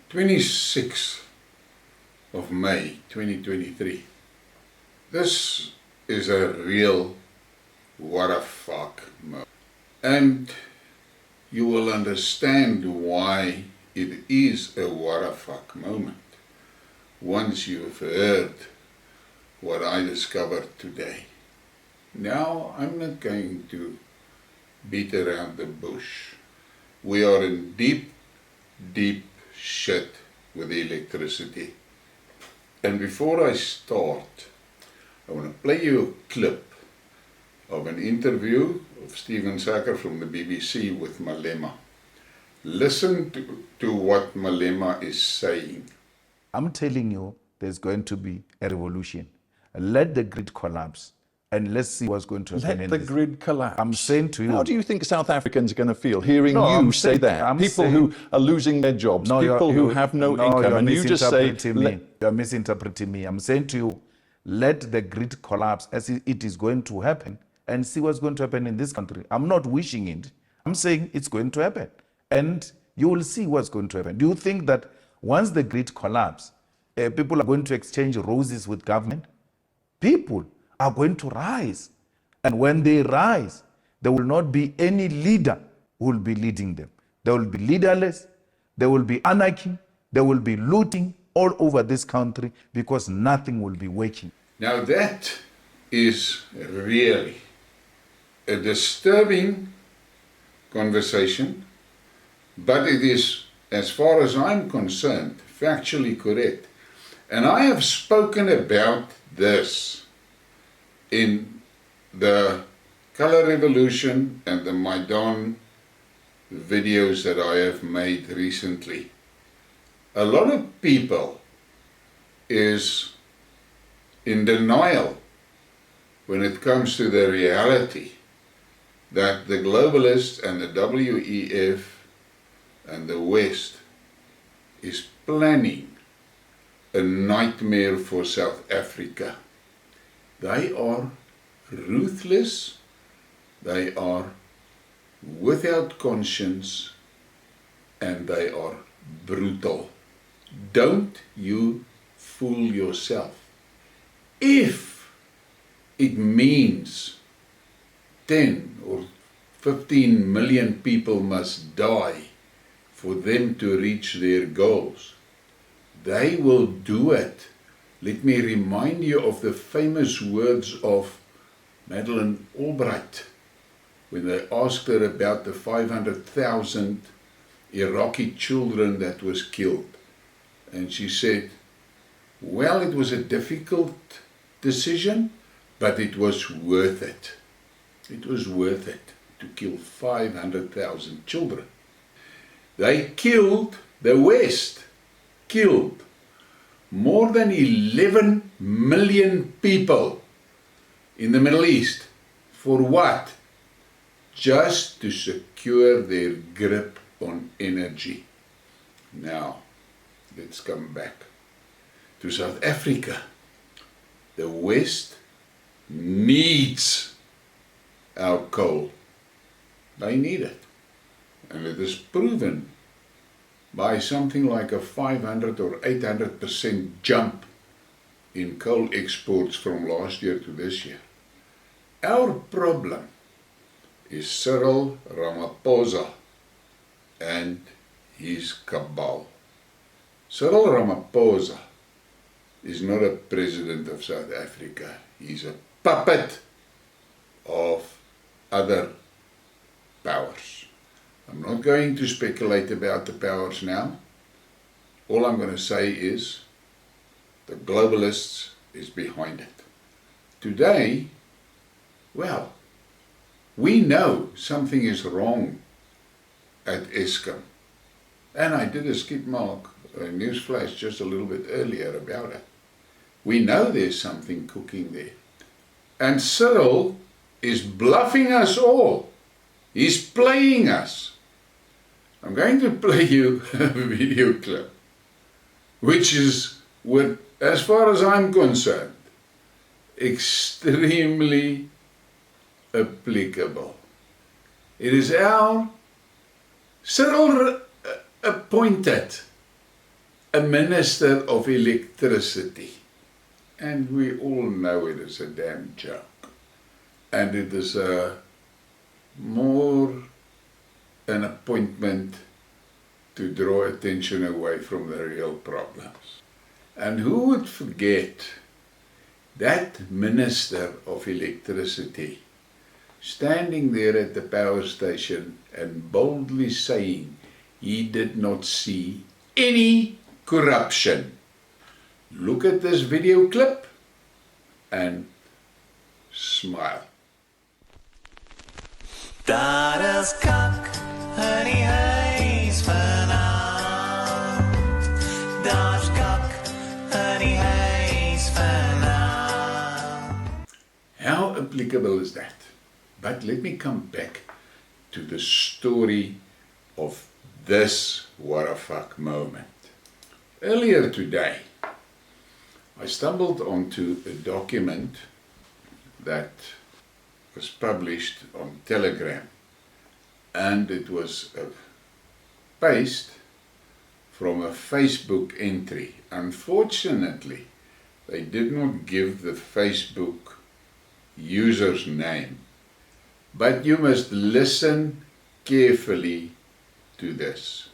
26th of May 2023. This is a real what the fuck moment. And you will understand why it is a what the fuck moment once you've heard what I discovered today. Now, I'm not going to beat around the bush. We are in deep shit with the electricity. And before I start, I want to play you a clip of an interview of Stephen Sacker from the BBC with Malema. Listen to what Malema is saying. I'm telling you, there's going to be a revolution. Let the grid collapse and let's see what's going to happen. Let the grid collapse. I'm saying to you. How do you think South Africans are going to feel hearing you I'm say saying, that? People who are losing their jobs, people who have no income, and you just say... You're misinterpreting me. I'm saying to you, let the grid collapse as it is going to happen and see what's going to happen in this country. I'm not wishing it. I'm saying it's going to happen. And you will see what's going to happen. Do you think that once the grid collapses, people are going to exchange roses with government? People are going to rise. And when they rise, there will not be any leader who will be leading them. There will be leaderless, there will be anarchy, there will be looting all over this country because nothing will be working. Now that is really a disturbing conversation, but it is, as far as I'm concerned, factually correct. And I have spoken about this in the Color Revolution and the Maidan videos that I have made recently. A lot of people is in denial when it comes to the reality that the globalists and the WEF and the West is planning a nightmare for South Africa. They are ruthless, they are without conscience, and they are brutal. Don't you fool yourself. If it means 10 or 15 million people must die for them to reach their goals, they will do it. Let me remind you of the famous words of Madeleine Albright when they asked her about the 500,000 Iraqi children that was killed. And she said, well, it was a difficult decision, but it was worth it. It was worth it to kill 500,000 children. They killed, the West killed more than 11 million people in the Middle East. For what? Just to secure their grip on energy. Now, let's come back to South Africa. The West needs our coal. They need it. And it is proven by something like a 500 or 800% jump in coal exports from last year to this year. Our problem is Cyril Ramaphosa and his cabal. Cyril Ramaphosa is not a president of South Africa. He's a puppet of other powers. I'm not going to speculate about the powers now. All I'm going to say is the globalists is behind it. Today, well, we know something is wrong at Eskom. And I did a Skidmark newsflash just a little bit earlier about it. We know there's something cooking there. And Cyril is bluffing us all. He's playing us. I'm going to play you a video clip, which is, as far as I'm concerned, extremely applicable. It is our Cyril appointed a minister of electricity. And we all know it is a damn joke. And it is more an appointment to draw attention away from the real problems. And who would forget that Minister of Electricity standing there at the power station and boldly saying he did not see any corruption. Look at this video clip and smile. Daar is kak in die huis vanavond. Daar's kak in die huis vanavond. How applicable is that? But let me come back to the story of this what a fuck moment. Earlier today, I stumbled onto a document that was published on Telegram, and it was a paste from a Facebook entry. Unfortunately, they did not give the Facebook user's name, but you must listen carefully to this.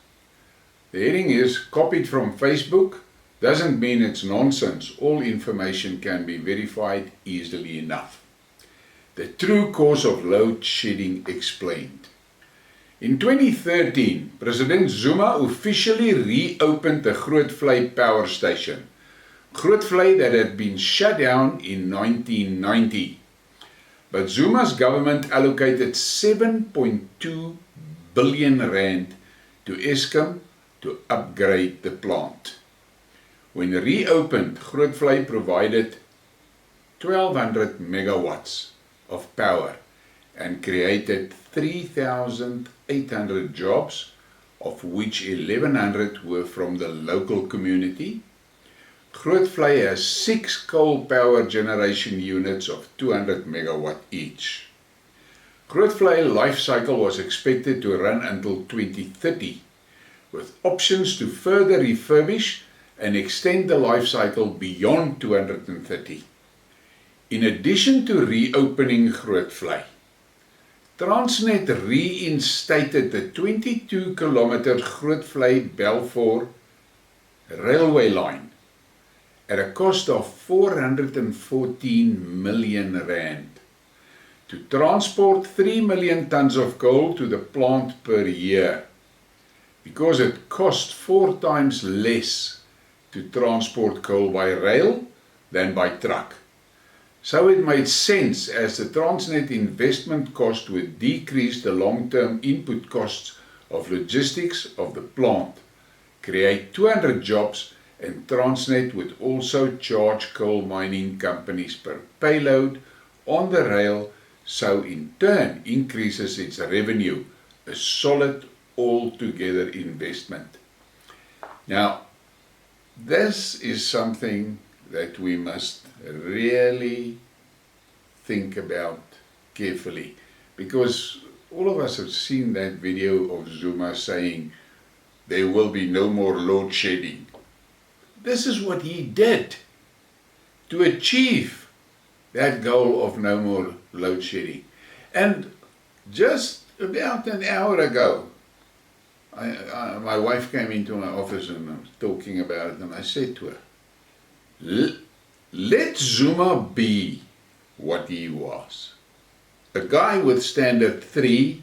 The heading is copied from Facebook. Doesn't mean it's nonsense. All information can be verified easily enough. The true cause of load shedding explained. In 2013, President Zuma officially reopened the Grootvlei power station. Grootvlei that had been shut down in 1990. But Zuma's government allocated 7.2 billion rand to Eskom to upgrade the plant. When reopened, Grootvlei provided 1200 megawatts of power and created 3,800 jobs, of which 1,100 were from the local community. Grootvlei has 6 coal power generation units of 200 megawatt each. Grootvlei life cycle was expected to run until 2030, with options to further refurbish and extend the life cycle beyond 230. In addition to reopening Grootvlei, Transnet reinstated the 22-kilometer Grootvlei-Belfort railway line at a cost of 414 million rand to transport 3 million tons of coal to the plant per year, because it cost 4 times less to transport coal by rail than by truck. So it made sense, as the Transnet investment cost would decrease the long-term input costs of logistics of the plant, create 200 jobs, and Transnet would also charge coal mining companies per payload on the rail, so in turn increases its revenue, a solid altogether investment. Now, this is something that we must really think about carefully, because all of us have seen that video of Zuma saying there will be no more load shedding. This is what he did to achieve that goal of no more load shedding. And just about an hour ago, my wife came into my office and I was talking about it, and I said to her, let Zuma be what he was. A guy with standard 3,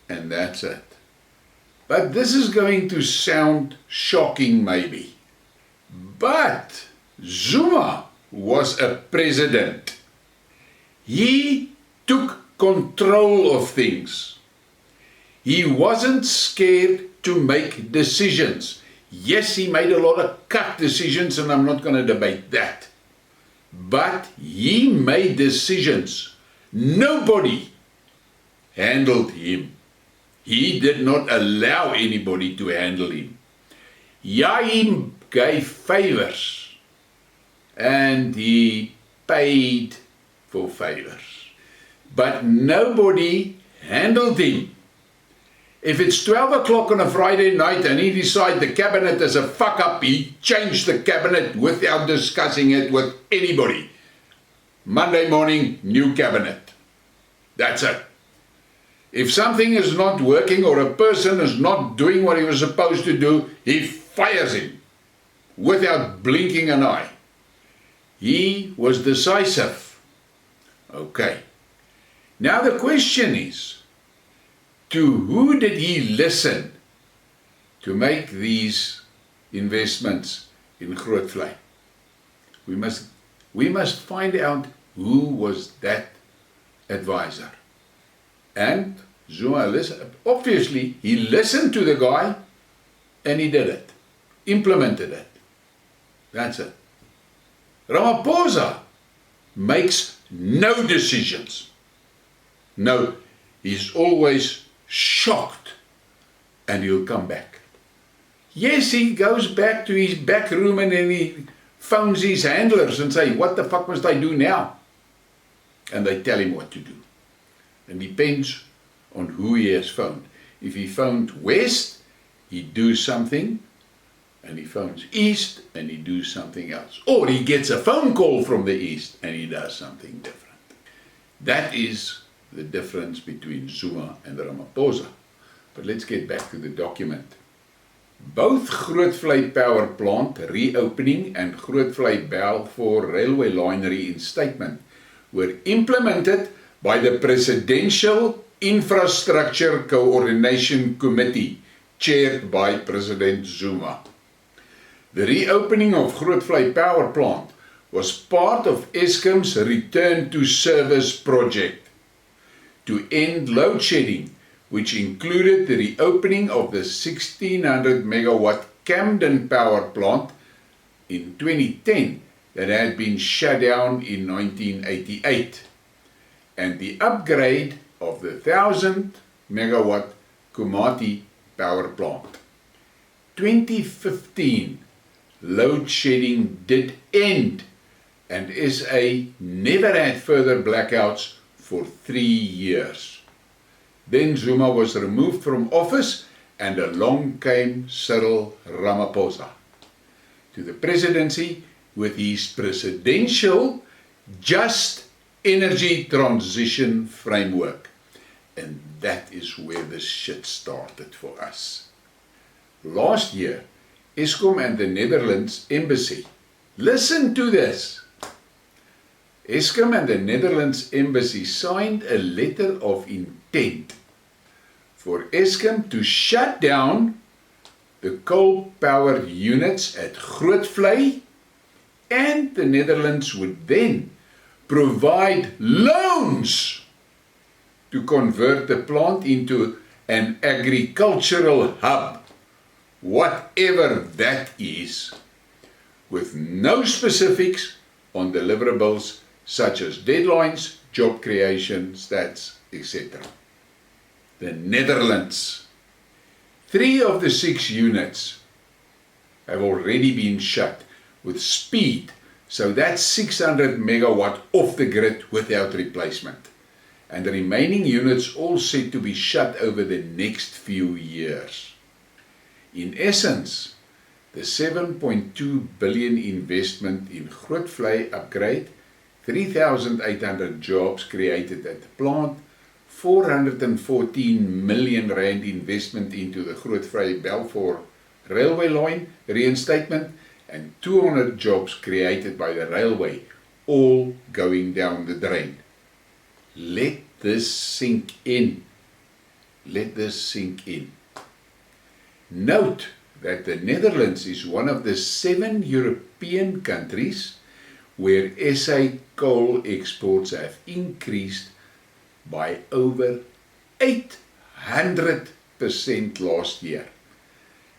and that's it. But this is going to sound shocking maybe. But Zuma was a president. He took control of things. He wasn't scared to make decisions. Yes, he made a lot of cut decisions, and I'm not going to debate that. But he made decisions. Nobody handled him. He did not allow anybody to handle him. Yeah, he gave favors, and he paid for favors. But nobody handled him. If it's 12 o'clock on a Friday night and he decides the cabinet is a fuck up, he changed the cabinet without discussing it with anybody. Monday morning, new cabinet. That's it. If something is not working or a person is not doing what he was supposed to do, he fires him without blinking an eye. He was decisive. Okay. Now the question is, to who did he listen to make these investments in Grootvlei? We must find out who was that advisor. And Zuma, obviously, he listened to the guy and he did it, implemented it. That's it. Ramaphosa makes no decisions. No, he's always shocked and he'll come back. Yes, he goes back to his back room and then he phones his handlers and say, what the fuck must I do now? And they tell him what to do. And depends on who he has phoned. If he phoned west, he do something, and he phones east and he do something else. Or he gets a phone call from the east and he does something different. That is the difference between Zuma and Ramaphosa. But let's get back to the document. Both Grootvlei power plant reopening and Grootvlei Balfour railway line reinstatement were implemented by the Presidential Infrastructure Coordination Committee, chaired by President Zuma. The reopening of Grootvlei power plant was part of Eskom's return to service project to end load shedding, which included the reopening of the 1600 megawatt Camden power plant in 2010 that had been shut down in 1988, and the upgrade of the 1000 megawatt Komati power plant. 2015 load shedding did end, and SA never had further blackouts for 3 years. Then Zuma was removed from office and along came Cyril Ramaphosa to the presidency with his presidential Just Energy Transition Framework. And that is where the shit started for us. Last year, Eskom and the Netherlands Embassy, listen to this, Eskom and the Netherlands Embassy signed a letter of intent for Eskom to shut down the coal-powered units at Grootvlei, and the Netherlands would then provide loans to convert the plant into an agricultural hub, whatever that is, with no specifics on deliverables such as deadlines, job creation, stats, etc. The Netherlands. 3 of the 6 units have already been shut with speed, so that's 600 megawatt off the grid without replacement. And the remaining units all set to be shut over the next few years. In essence, the 7.2 billion investment in Grootvlei upgrade, 3,800 jobs created at the plant, 414 million rand investment into the Grootvlei Balfour railway line reinstatement, and 200 jobs created by the railway, all going down the drain. Let this sink in. Let this sink in. Note that the Netherlands is one of the 7 European countries where SA coal exports have increased by over 800% last year.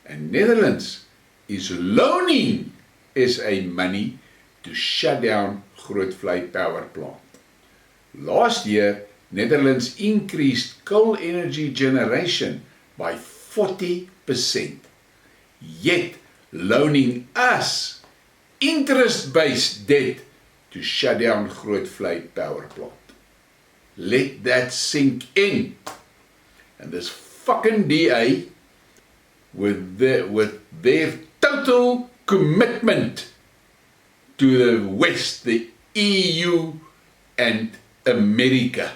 And Netherlands is loaning SA money to shut down Grootvlei power plant. Last year, Netherlands increased coal energy generation by 40%, yet loaning us interest-based debt to shut down Grootvlei power plant. Let that sink in. And this fucking DA with their total commitment to the West, the EU and America.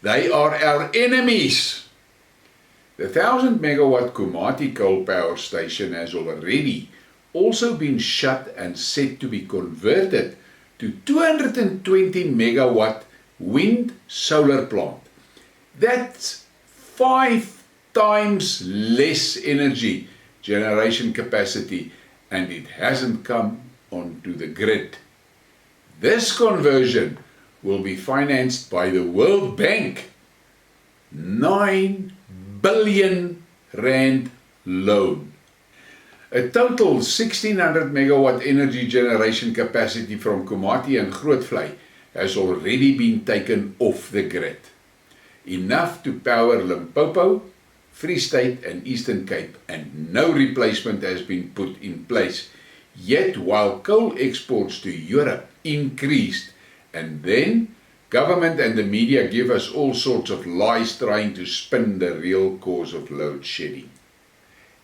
They are our enemies. The 1000 megawatt Komati coal power station has already also been shut and set to be converted to 220 megawatt wind solar plant. That's 5 times less energy generation capacity, and it hasn't come onto the grid. This conversion will be financed by the World Bank. 9 billion rand loan. A total 1600 megawatt energy generation capacity from Komati and Grootvlei has already been taken off the grid. Enough to power Limpopo, Free State and Eastern Cape, and no replacement has been put in place. Yet while coal exports to Europe increased, and then government and the media give us all sorts of lies trying to spin the real cause of load shedding.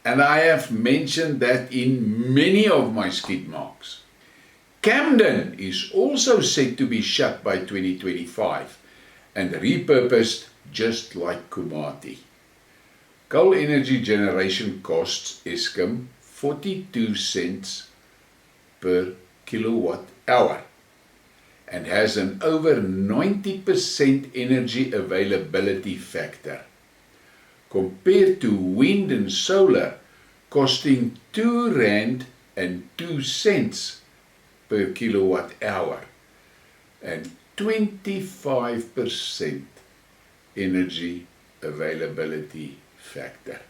And I have mentioned that in many of my Skidmarks. Camden is also set to be shut by 2025 and repurposed just like Komati. Coal energy generation costs Eskom 42 cents per kilowatt hour and has an over 90% energy availability factor, compared to wind and solar costing R2.02 per kilowatt hour and 25% energy availability factor.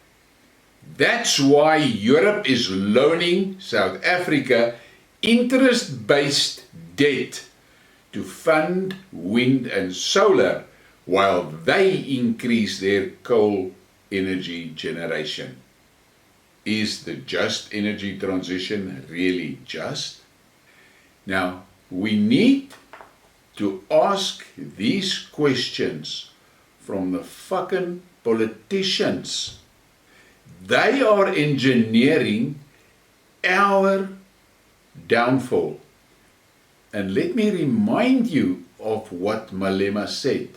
That's why Europe is loaning South Africa interest-based debt to fund wind and solar while they increase their coal energy generation. Is the just energy transition really just? Now, we need to ask these questions from the fucking politicians. They are engineering our downfall. And let me remind you of what Malema said.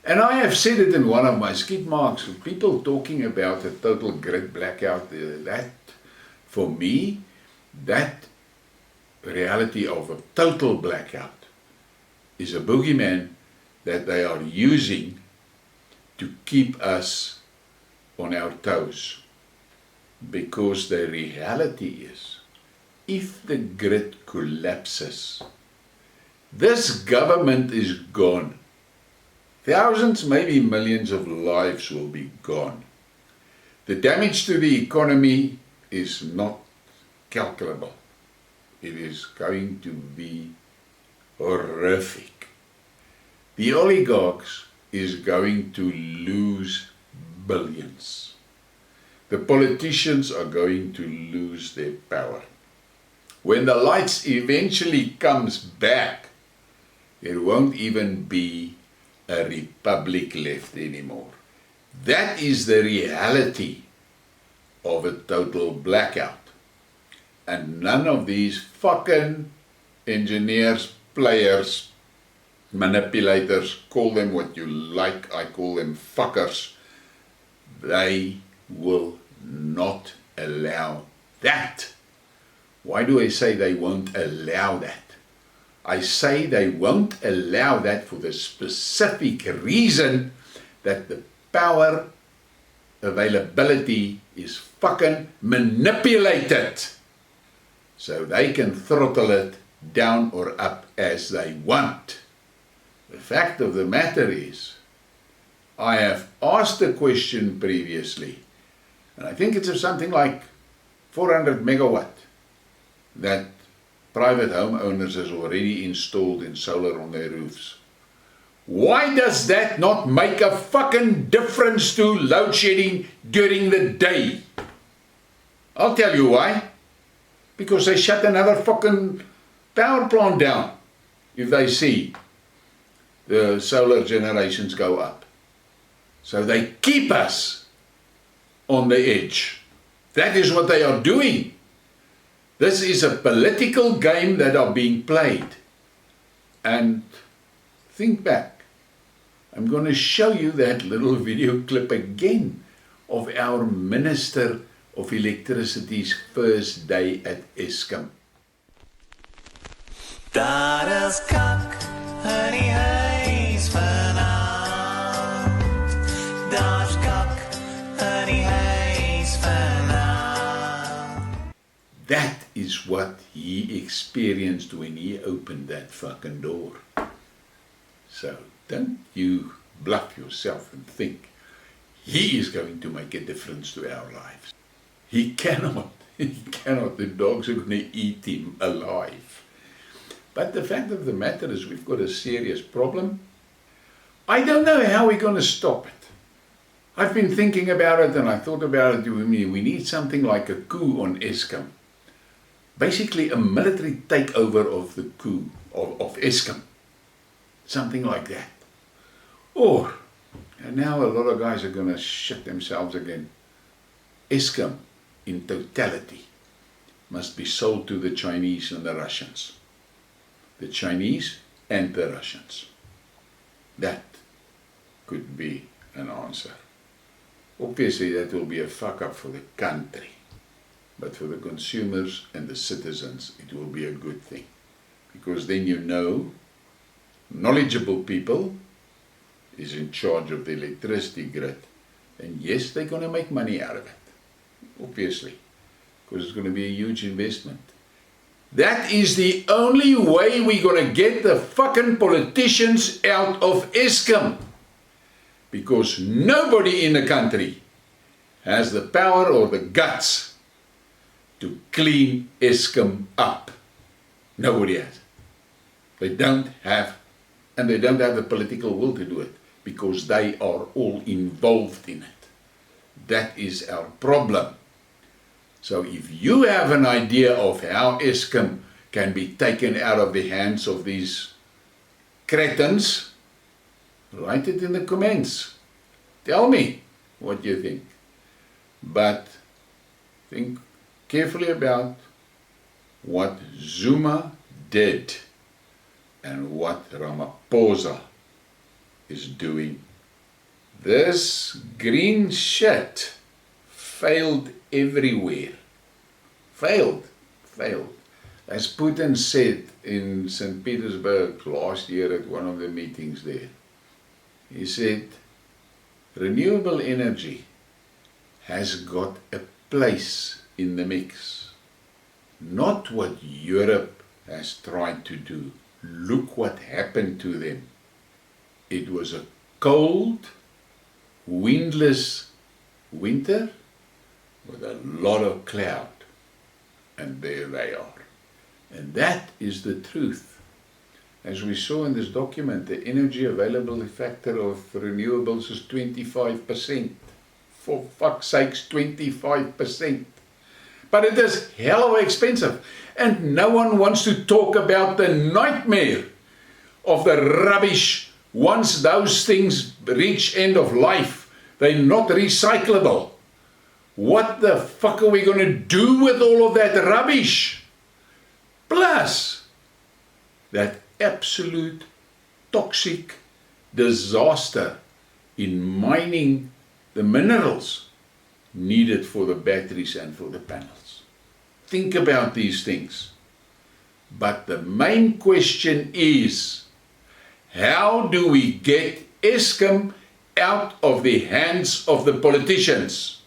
And I have said it in one of my Skidmarks, with people talking about a total grid blackout. That, for me, that reality of a total blackout is a boogeyman that they are using to keep us on our toes. Because the reality is, if the grid collapses, this government is gone. Thousands, maybe millions of lives will be gone. The damage to the economy is not calculable. It is going to be horrific. The oligarchs is going to lose billions. The politicians are going to lose their power. When the lights eventually comes back, there won't even be a republic left anymore. That is the reality of a total blackout. And none of these fucking engineers, players, manipulators, call them what you like, I call them fuckers, they will not allow that. Why do I say they won't allow that? I say they won't allow that for the specific reason that the power availability is fucking manipulated. So they can throttle it down or up as they want. The fact of the matter is, I have asked the question previously, and I think it's something like 400 megawatt that private homeowners has already installed in solar on their roofs. Why does that not make a fucking difference to load shedding during the day? I'll tell you why. Because they shut another fucking power plant down if they see the solar generations go up. So they keep us on the edge. That is what they are doing. This is a political game that are being played. And think back. I'm going to show you that little video clip again of our Minister of Electricity's first day at Eskom. Daar is kak in die huis vanaand. Daar's kak in die huis vanaand. That is what he experienced when he opened that fucking door. So don't you bluff yourself and think he is going to make a difference to our lives. He cannot. The dogs are going to eat him alive. But the fact of the matter is we've got a serious problem. I don't know how we're going to stop it. I've been thinking about it and I thought about it. We need something like a coup on Eskom. Basically a military takeover of the coup of Eskom. Something like that. Or, and now a lot of guys are going to shit themselves again. Eskom in totality must be sold to the Chinese and the Russians. The Chinese and the Russians. That could be an answer. Obviously that will be a fuck up for the country. But for the consumers and the citizens it will be a good thing. Because then you know knowledgeable people is in charge of the electricity grid. And yes, they're going to make money out of it. Obviously. Because it's going to be a huge investment. That is the only way we're going to get the fucking politicians out of Eskom. Because nobody in the country has the power or the guts to clean Eskom up. Nobody has. They don't have, and they don't have the political will to do it. Because they are all involved in it. That is our problem. So if you have an idea of how Eskom can be taken out of the hands of these cretins, write it in the comments. Tell me what you think. But think carefully about what Zuma did and what Ramaphosa is doing. This green shit failed everywhere. Failed. As Putin said in St. Petersburg last year at one of the meetings there, he said, renewable energy has got a place in the mix. Not what Europe has tried to do. Look what happened to them. It was a cold, windless winter with a lot of cloud. And there they are. And that is the truth. As we saw in this document, the energy availability factor of renewables is 25%. For fuck's sakes, 25%. But it is hell of expensive. And no one wants to talk about the nightmare of the rubbish. Once those things reach end of life, they're not recyclable. What the fuck are we going to do with all of that rubbish? Plus, that absolute toxic disaster in mining the minerals needed for the batteries and for the panels. Think about these things. But the main question is, how do we get Eskom out of the hands of the politicians?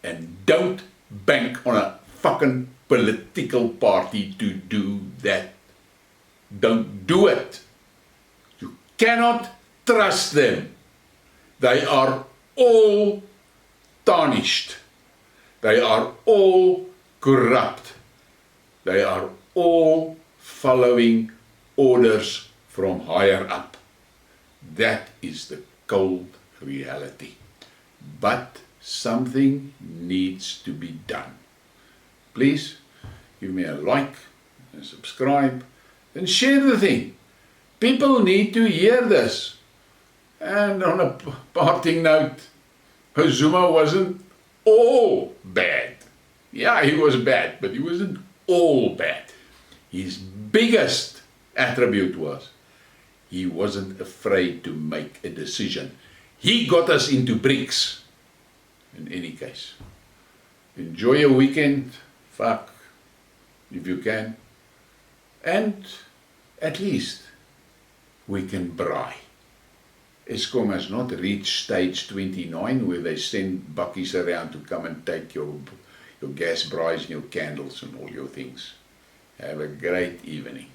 And don't bank on a fucking political party to do that. Don't do it. You cannot trust them. They are all tarnished. They are all corrupt. They are all following orders from higher up. That is the cold reality. But something needs to be done. Please give me a like and subscribe and share the thing. People need to hear this. And on a parting note, Zuma wasn't all bad. Yeah, he was bad, but he wasn't all bad. His biggest attribute was he wasn't afraid to make a decision. He got us into BRICS. In any case, enjoy your weekend, fuck, if you can, and at least we can braai. Eskom has not reached stage 29 where they send buckies around to come and take your gas braais and your candles and all your things. Have a great evening.